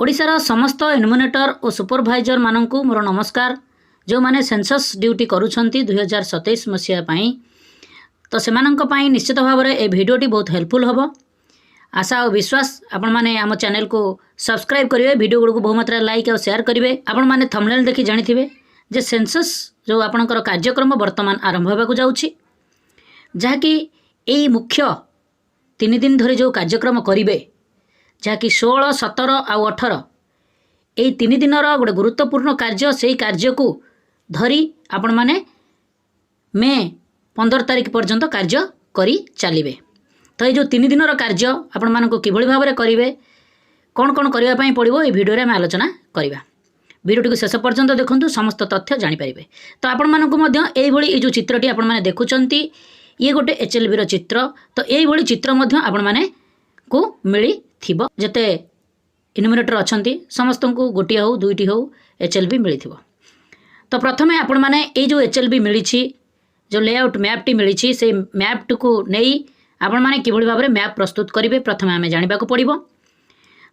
ओडिशार समस्त एनुमिनेटर और सुपरभाइजर मानक मोर नमस्कार। जो माने सेंसस ड्यूटी करुछंती 2027 मसीहा पाई तो सेमानंक पाई निश्चित भाव में ए भिडियोटी बहुत हेल्पफुल हम। आशा और विश्वास आपण माने आम चैनल को सब्सक्राइब करेंगे, वीडियो गुड़ को बहुमात्रा लाइक और शेयर करेंगे। आपण माने थंबनेल देखि जानिथिबे जे सेंसस जो आपणकर कार्यक्रम वर्तमान आरंभ होबाकू जाउछि, जहाँकि एई मुख्य 3 दिन धरी जो कार्यक्रम करेंगे, जहाँकि 16, 17 आउ 18 यही 3 दिन गोटे गुरुत्वपूर्ण कार्य, से कार्य को धरी आपण माने मे 15 तारिख पर्यंत कार्य करी चलिए। तो ये जो 3 दिन कार्य आपण मानक किभली भाव में करेंगे, कौन कौन करने पड़ो, ये वीडियो में आलोचना करवा। वीडियोटी को शेष पर्यंत देखूँ, समस्त तथ्य जानीपारे। तो आपण मानक ये जो चित्रटी आपण माने देखुंत, ये गोटे HLB रो चित्र। तो यही चित्र आपण माने को मिली थिबो, जते इनुमिनेटर अच्छी समस्त को गोटे हो दुईटी हो HLB मिली थिबो। तो प्रथमे आपण माने ये जो HLB मिली, जो लेआउट मैपटी मिली, से मैप को नहीं आपण माने किभली भाव में मैप प्रस्तुत करेंगे, प्रथमे आमे जानिबा को पड़िबो।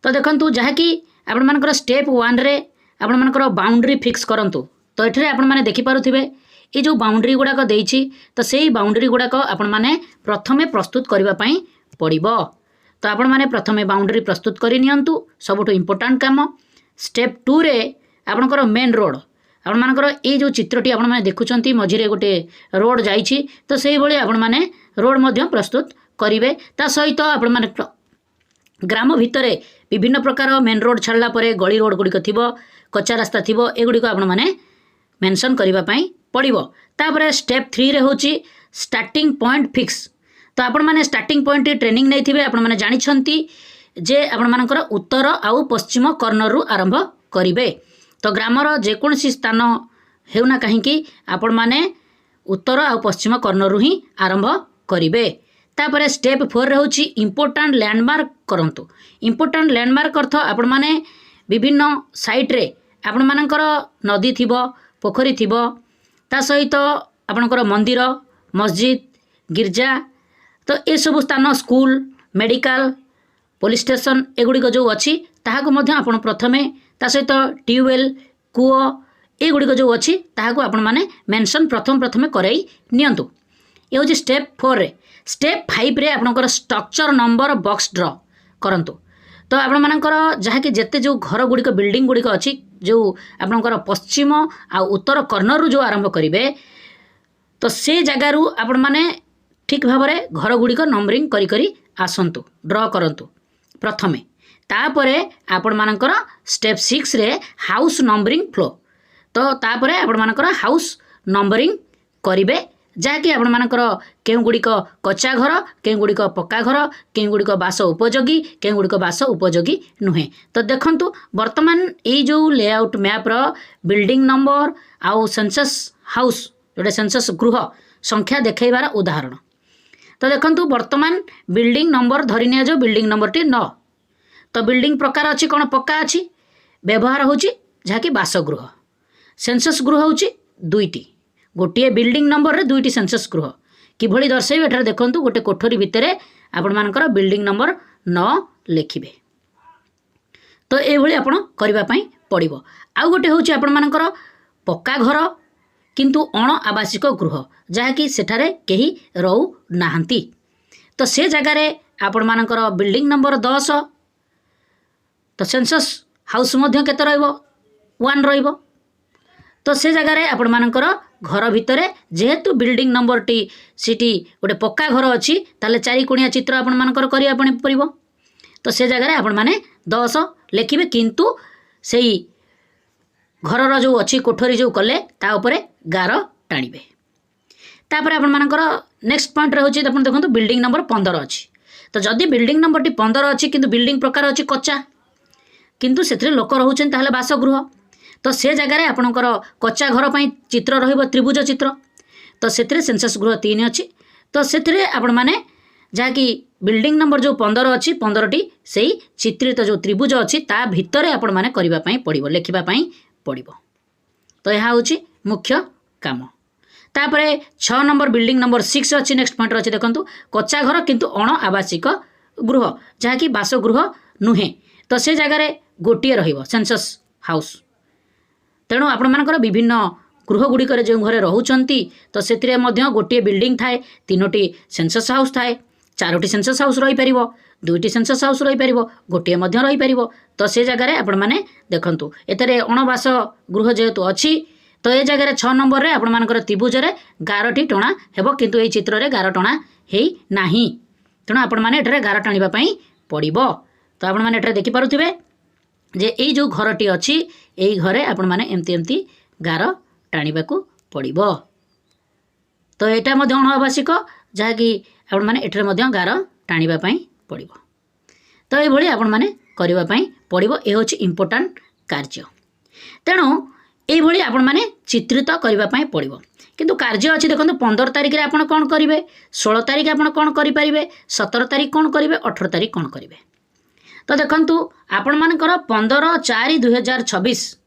तो देखंतु जहाँकि आपण मानकर स्टेप 1 रे आपण मानकर बाउंड्री फिक्स करंतु। तो एठरे आपण माने देखि पारुथिबे ये जो बाउंड्री गुड़ाक देइछि, तो सेही बाउंड्री गुड़ाक आपण माने प्रथमे प्रस्तुत करबा पई पड़िबो। तो आपण माने प्रथमे बाउंड्री प्रस्तुत करि नियंतु, सबुठो इम्पोर्टेंट काम। स्टेप 2 रे आपणकर मेन रोड, आपण मानकर ये जो चित्रटी आपण माने देखुचंती, मझिरे गोटे रोड जाइछि, तो सेही भली आपण माने रोड मध्य प्रस्तुत करिवे। ता सहित आपण माने ग्राम भितरे विभिन्न प्रकार मेन रोड छाड़ला परे गली रोड गुड़िक थिबो, कच्चा रास्ता थिबो, एगुड़िक आपण माने मेंशन करिबा पई पड़िबो। तापरे स्टेप 3 रे होची स्टार्टिंग पॉइंट फिक्स। तो आपण माने स्टार्टिंग पॉइंट ट्रेनिंग नहीं थिबे, आपण माने जानिछंती जे आपण मानकर उत्तर आउ पश्चिम कर्नर रु आरंभ करिवे। तो ग्रामर जेकोसी स्थान हेउना कहीं आपण माने उत्तर आउ पश्चिम कर्नर रु ही आरंभ करिवे। तापरे स्टेप 4 रे होची इंपोर्टेंट लैंडमार्क करंतु। इंपोर्टेंट लैंडमार्क अर्थ आपण माने विभिन्न साइट रे आपण मानकर नदी थिबो, पोखरी थिबो, ता सहित आपणकर मंदिर, मस्जिद, गिरजा, तो ये सब स्थान, स्कूल, मेडिकल, पुलिस स्टेशन, एगुड़िक जो अच्छी ताहाको मध्य आपण प्रथमे, ता सहित ट्यूबवेल, कूओ, एगुड़िक जो अच्छी ताहाको आपण माने मेंशन प्रथमे करई नियंतु। ये होची स्टेप 4 रे। स्टेप 5 रे आपणकर स्ट्रक्चर नंबर बॉक्स ड्रॉ करंतु। तो आपण मानकर जहाँकि जेते जो घर गुड़िक बिल्डिंग गुड़िक अच्छी, जो आपणकर पश्चिम आ उत्तर कर्नर जो आरंभ करेंगे, तो से जगारू आपण माने ठीक भाव में घर गुड़िक नंबरिंग करी करी आसंतु, ड्रॉ करंतु प्रथमे। तापरे आपण मानकर स्टेप 6 रे हाउस नंबरिंग फ्लो। तो तापरे आपण मानकर हाउस नंबरिंग करिवे, जहाँकि आपण मानकर केउ गुड़िक कच्चा घर, केउ गुड़िक पक्का घर, केउ गुड़िक बास उपयोगी, केउ गुड़िक बास उपयोगी नुहे। तो देखंतु वर्तमान ये जो लेआउट मैप रो बिल्डिंग नंबर आउ सेंसस हाउस, जोटे सेंसस गृह संख्या देखैबार उदाहरण। तो देखंतु वर्तमान बिल्डिंग नंबर धरि निया जो बिल्डिंग नंबर टी 9। तो बिल्डिंग प्रकार अच्छी कौन, पक्का अच्छी, व्यवहार होची जहाँकि बासगृह। सेंसस गृह होची 2टी, गोटे बिल्डिंग नंबर रे 2टी सेंसस गृह। किभली दर्शाइबे एठार देखंतु, गोटे कोठरी भितरे आपण मानकर बिल्डिंग नंबर 9 लिखिबे। तो ए भली आपण करबा पई पड़िबो। आ गोटे होची आपण मानकर पक्का घर किंतु अण आवासिक गृह, जहाँकि सेठारे कहीं रहू नाहंती। तो से जगार आपण मानकर बिल्डिंग नंबर 10, तो सेंसस हाउस मध्य केते रहइबो, 1 रहइबो। तो से जगार आपण मानकर घर भितरे जेहेतु बिल्डिंग नंबर टी सीटी गोटे पक्का घर अच्छी, ताले 4 कोणिया चित्र आपण मानकर करिया पड़िबो। तो से जगार आपण माने 10 लिखिबे, किंतु सेही घरर जो अच्छी कोठरी जो कले ता उपरे गार टाणिबे। तापर आपण मानकर नेक्स्ट पॉइंट रे होची, आपण देखंतु बिल्डिंग नंबर 15 अछि। तो जदि बिल्डिंग नंबर टी 15 अछि, किंतु बिल्डिंग प्रकार अछि कच्चा, किंतु सेथरे लोक रहउछन, ताहले बासगृह। तो से जगार आपणकर कच्चा घर पई चित्र रहिबो, त्रिभुज चित्र। तो सेथरे सेंसस गृह 3 अछि। तो सेथरे आपण माने जहाँकि बिल्डिंग नंबर जो 15 अछि, 15टी सेही चित्रित जो त्रिभुज अछि ता भितरे आपण माने करिबा पई पड़िबो, लेखिबा पई पड़िबो। तो यह होची मुख्य काम। तापरे 6 नंबर बिल्डिंग नंबर 6 अच्छी, नेक्स्ट पॉइंट अच्छी देखंतु, कच्चा घर किंतु अण आवासिक गृह, जहाँकि बासगृह नुहे। तो से जगार गोटे सेंसस हाउस। तेणु आपणमानकर विभिन्न गृहगुड़िकर जो घरे रोचंती तो से गोटे बिल्डिंग थाए, 3टी सेंसस हाउस थाए, 4टी सेंसस हाउस रही पारिबो, 2टी सेंसस हाउस रही पारिबो, गोटे मध्य रही पारिबो। तो से जगार आपण माने देखंतु एतरे अणबास गृह जेहेतु अच्छी तो ये जगह 6 नंबर रे आपण मानकर त्रिभुज रे 11टी टणा हेबो, किंतु ए चित्र रे 11 टणा हेई नाही। तेणु आपण माने एठरे 11 टाणिबा पई पड़िबो। तो आपण माने एठरे देखि पारुथिबे जे एई जो घरटी अच्छी एई घरे आपण माने एमती एमती गार टाणिबाकू पड़िबो। तो एटा मध्ये अणआवासिक जहाँकि आपण माने एठरे मध्ये गार टाणिबा पई पड़िबो। तो एई भली आपण माने करिबा पई पड़िबो। ए होछि इंपोर्टेंट कार्य। तेणु एई भली आपण माने चित्रित करिबा पई पड़िबो। किंतु कार्य अच्छी देखो 15 तारिख रे आपण कौन करेंगे, 16 तारिख आपण कौन करेंगे, 17 तारिख कौन करेंगे, 18 तारिख कौन करेंगे। तो देखंतु आपण मानकर 15/4/2026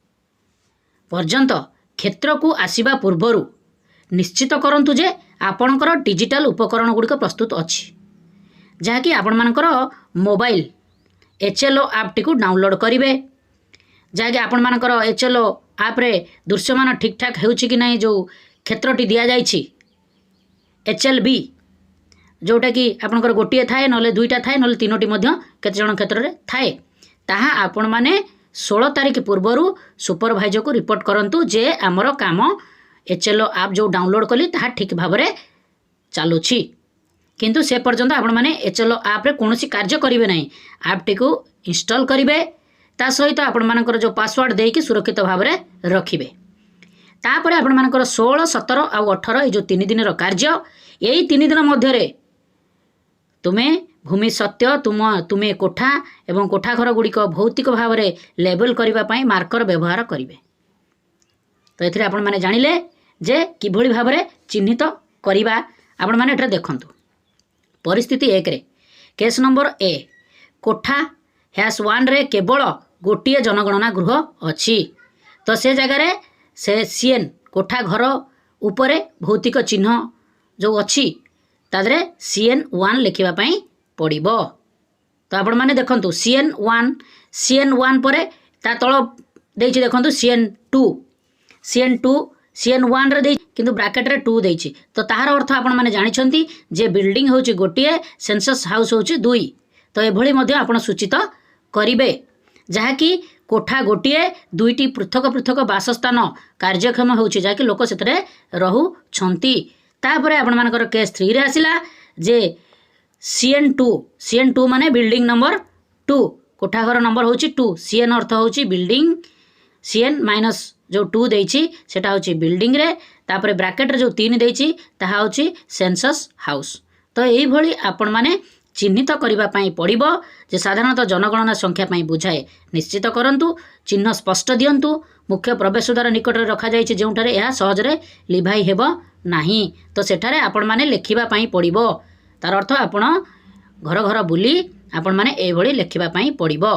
पर्यंत क्षेत्र को आसीबा पूर्वरु निश्चित करंतु जे आपणकर डिजिटल उपकरण गुड़िक प्रस्तुत अच्छी, जहाँकि आपण मानकर मोबाइल HLO ऐप टी को डाउनलोड करेंगे, जहाँकि आपण मानकर HLO ऐप रे दृश्यमान ठीक ठाक होउछि कि नहीं, जो क्षेत्रटी दि जाइछि HLB जोटा कि आपणकर गोटे थाए ना 2टा थाए ना 3टी मध्य केते जण क्षेत्र रे थाए, ताहा आपण माने 16 तारिख पूर्वरु सुपरवाइजर को रिपोर्ट करंतु जे आमर काम HLO ऐप जो डाउनलोड कली ताहा ठीक भाव में चलुछि। किंतु से पर्यंत आपण माने HLO ऐप रे कोनोसी कार्य करिवे नहीं, ऐप टी को इंस्टॉल करिवे, ता सहित आपण मानकर जो पासवर्ड देकी सुरक्षित भाव में रखिबे। तापर आपण मानकर 16, 17 और 18 जो 3 दिन कार्य, यही 3 दिन मध्य तुम्हें भूमि सत्य तुम्हें कोठा एवं कोठा घर गुड़िक भौतिक भाव में लेबल करने मार्कर व्यवहार करेंगे। तो ये आपण मैंने जानिले जे किभली भाव में चिन्हित करवा। आपण मैंने एटा देखंतु परिस्थिति 1 रे केस नंबर ए कोठा -1 रे केवल गोटे जनगणना गृह अच्छी। तो से जगार से सीएन कोठा घर उपरे भौतिक चिन्ह जो अच्छी तादरे CN1 लिखिबापी पड़िबो। तो आपण माने देखंतु CN1 परे ता तळ देछि देखंतु CN2 CN1 रे दे किंतु ब्रैकेट रे 2 देछि। तो ताहार अर्थ आपण माने जानिछंती जे बिल्डिंग होछि गोटिए, सेंसस हाउस होछि 2। तो एभली मध्ये आपण सूचित करिवे, जहाँकि कोठा गोटे 2टी पृथक पृथक बासस्थान कार्यक्षम होछि, जहाँकि लोक सेतरे रहुछंती। तापरे आपण मानकर केस 3 रे आसिला जे CN2 माने बिल्डिंग नंबर 2, कोठा घर नंबर होछि 2, CN अर्थ होछि बिल्डिंग, CN माइनस जो 2 देछि सेटा होछि बिल्डिंग रे, तापरे ब्रैकेट रे जो 3 देछि ताहा होछि सेंसस हाउस। तो एही भली आपण माने चिन्हित करबा पई पड़िबो जे साधारणतः जनगणना संख्या पई बुझाए निश्चित करंतु, चिन्ह स्पष्ट दियंतु, मुख्य प्रवेश द्वार निकट रे रखा जाइछि जेउठारे यह सहजरे लिभाई हेबो नाही। तो सेठारे आपण माने लेखिबा पई पड़िबो, तार अर्थ आपण घर घर बुली आपण माने एई भली लेखिबा पई पड़िबो,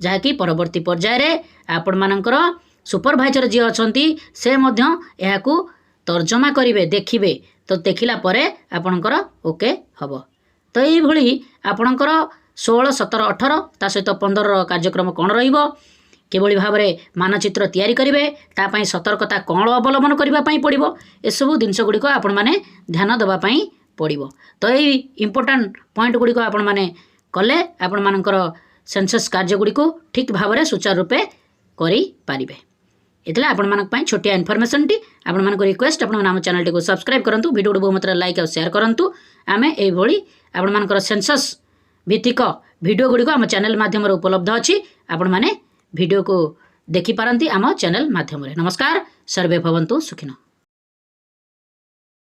जहाँकि परवर्ती पर्याय रे आपण मानकर सुपरवाइजर जे अछंती से मध्य एहाकू तर्जमा करिवे, देखिबे। तो देखिला परे आपणकर ओके हबो। तो यही भली आपणकर 16, 17, 18 ता सहित 15 कार्यक्रम कौन रहिबो, किभली भाव में मानचित्र तैयारी करिवे, ता पई सतर्कता कौन अवलंबन करबा पई पड़िबो, ए सब जिनस गुड़िक आपण माने ध्यान देबा पई पड़िबो। तो यही इंपोर्टेंट पॉइंट गुड़िक आपण माने कले आपण मानकर सेंसस कार्य गुड़िक ठीक भाव में सुचारू रूपे करि पारिबे। इतला आपण मानक पई छोटिया इन्फॉर्मेशन टी आपण मानक रिक्वेस्ट आपण नाम चैनल टी को सब्सक्राइब करंतु, वीडियो को बहुत लाइक और शेयर करंतु। आमे एई भली आपण मानकर सेंसस भित्तिक वीडियो गुड़िक आम चैनल माध्यम उपलब्ध अच्छी, आपण माने वीडियो को देखि पारंती आम चैनल माध्यम। नमस्कार, सर्वे भवन्तु सुखिनः।